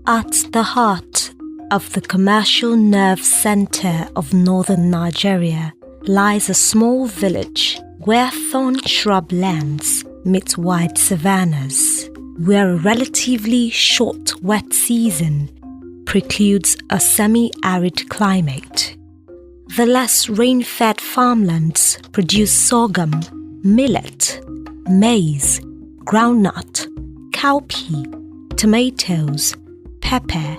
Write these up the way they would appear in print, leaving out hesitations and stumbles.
At the heart of the commercial nerve center of northern Nigeria lies a small village where thorn shrublands meet wide savannas, where a relatively short wet season precludes a semi-arid climate. The less rain-fed farmlands produce sorghum, millet, maize, groundnut, cowpea, tomatoes, pepper,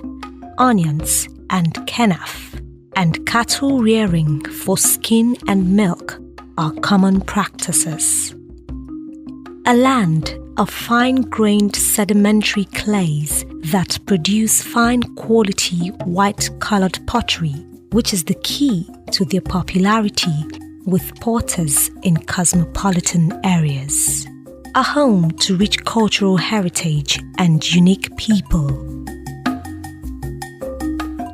onions, and kennaf, and cattle rearing for skin and milk are common practices. A land of fine-grained sedimentary clays that produce fine-quality white-colored pottery, which is the key to their popularity with potters in cosmopolitan areas. A home to rich cultural heritage and unique people.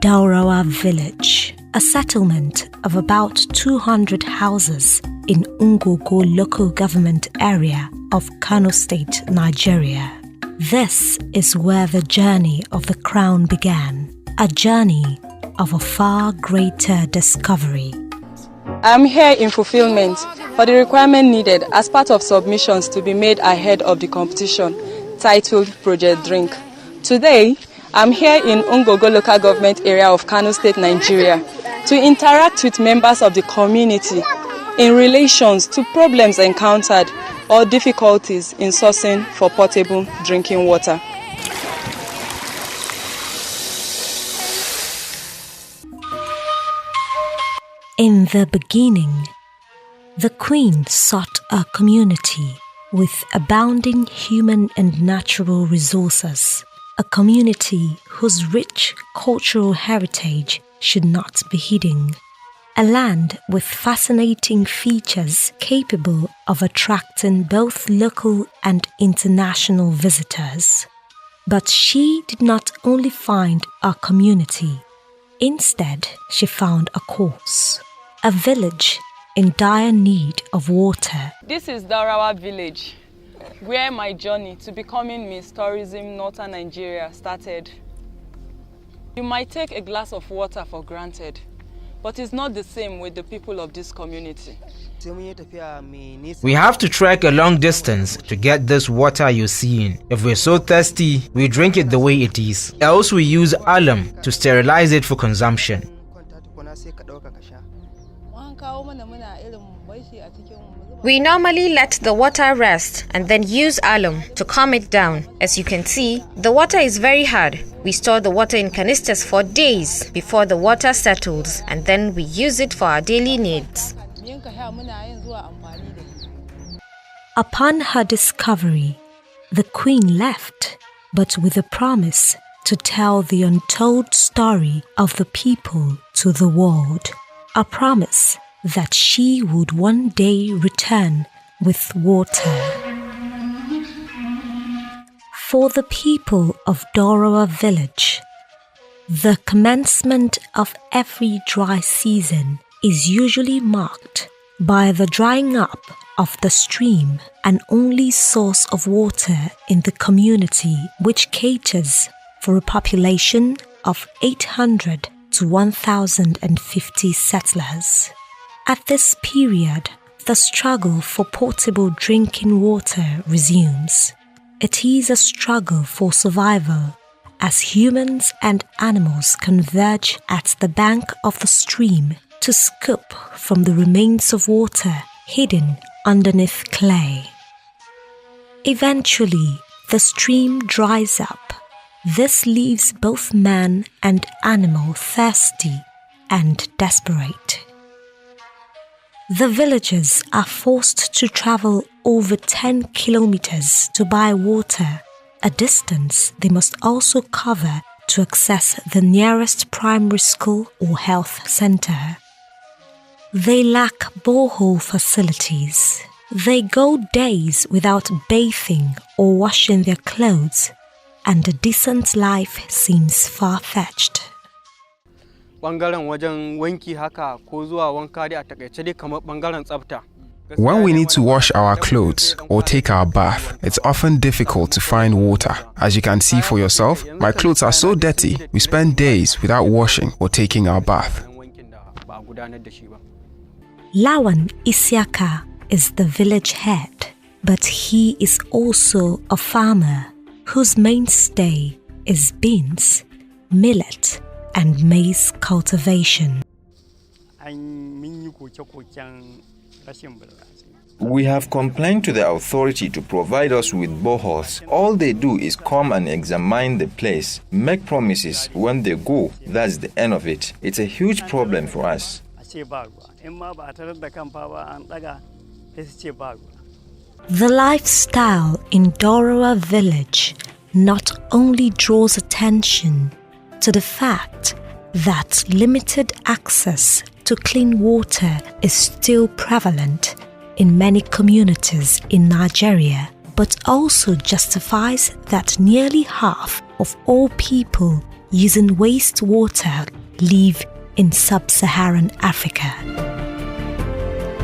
Daurawa Village, a settlement of about 200 houses in Ungogo local government area of Kano State, Nigeria. This is where the journey of the crown began, a journey of a far greater discovery. I am here in fulfillment for the requirement needed as part of submissions to be made ahead of the competition titled Project Drink. Today, I am here in Ungogo local government area of Kano State, Nigeria to interact with members of the community in relations to problems encountered or difficulties in sourcing for potable drinking water. In the beginning, the Queen sought a community with abounding human and natural resources, a community whose rich cultural heritage should not be hidden, a land with fascinating features capable of attracting both local and international visitors. But she did not only find a community, instead she found a cause, a village in dire need of water. This is Daurawa village, where my journey to becoming Miss Tourism Northern Nigeria started. You might take a glass of water for granted, but it's not the same with the people of this community. We have to trek a long distance to get this water you're seeing. If we're so thirsty, we drink it the way it is. Else we use alum to sterilize it for consumption. We normally let the water rest and then use alum to calm it down. As you can see, the water is very hard. We store the water in canisters for days before the water settles, and then we use it for our daily needs. Upon her discovery, the Queen left, but with a promise to tell the untold story of the people to the world. A promise that she would one day return with water. For the people of Daurawa village, the commencement of every dry season is usually marked by the drying up of the stream, an only source of water in the community, which caters for a population of 800 to 1,050 settlers. At this period, the struggle for potable drinking water resumes. It is a struggle for survival as humans and animals converge at the bank of the stream to scoop from the remains of water hidden underneath clay. Eventually, the stream dries up. This leaves both man and animal thirsty and desperate. The villagers are forced to travel over 10 kilometers to buy water, a distance they must also cover to access the nearest primary school or health center. They lack borehole facilities. They go days without bathing or washing their clothes, and a decent life seems far-fetched. Bangaren wajen wanki haka ko zuwa wanka dai a takaice dai kamar bangaren tsafta When we need to wash our clothes or take our bath, it's often difficult to find water. As you can see for yourself, my clothes are so dirty, we spend days without washing or taking our bath. Lawan Isiaka is the village head, but he is also a farmer whose mainstay is beans, millet, and maize cultivation. We have complained to the authority to provide us with boreholes. All they do is come and examine the place, make promises. When they go, that's the end of it. It's a huge problem for us. The lifestyle in Dorowa village not only draws attention to the fact that limited access to clean water is still prevalent in many communities in Nigeria, but also justifies that nearly half of all people using wastewater live in sub-Saharan Africa.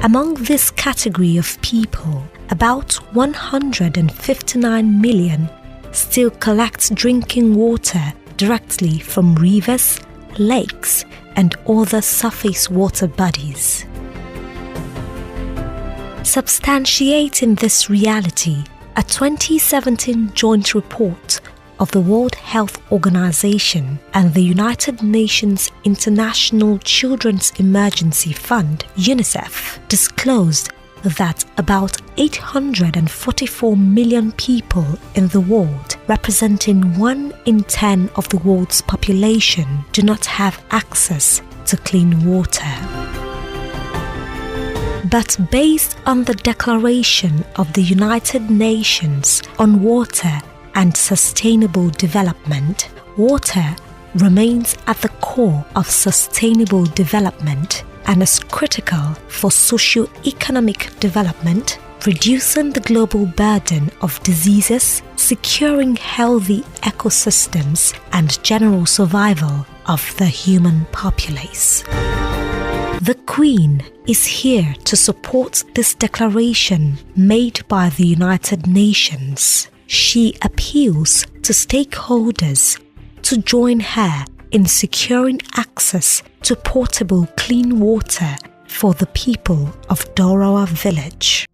Among this category of people, about 159 million still collect drinking water directly from rivers, lakes, and other surface water bodies. Substantiating this reality, a 2017 joint report of the World Health Organization and the United Nations International Children's Emergency Fund, UNICEF, disclosed that about 844 million people in the world, representing 1 in 10 of the world's population, do not have access to clean water. But based on the Declaration of the United Nations on Water and Sustainable Development, water remains at the core of sustainable development and is critical for socio-economic development, reducing the global burden of diseases, securing healthy ecosystems, and general survival of the human populace. The Queen is here to support this declaration made by the United Nations. She appeals to stakeholders to join her in securing access to portable clean water for the people of Dorowa village.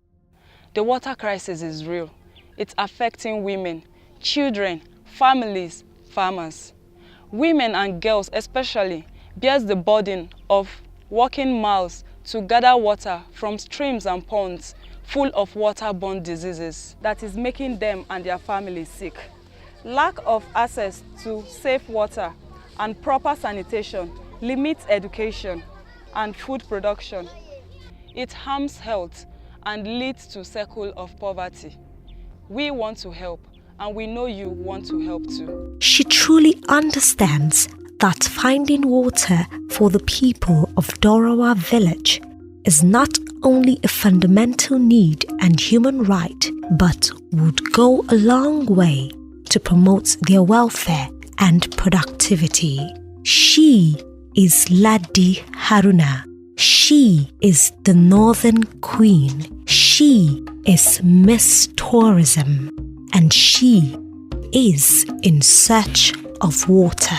The water crisis is real. It's affecting women, children, families, farmers. Women and girls especially bears the burden of walking miles to gather water from streams and ponds full of waterborne diseases that is making them and their families sick. Lack of access to safe water and proper sanitation limits education and food production. It harms health and leads to cycle of poverty. We want to help, and we know you want to help too. She truly understands that finding water for the people of Dorowa village is not only a fundamental need and human right, but would go a long way to promote their welfare and productivity. She is LADI HARUNA. She is the Northern Queen. She is Miss Tourism. And she is in search of water.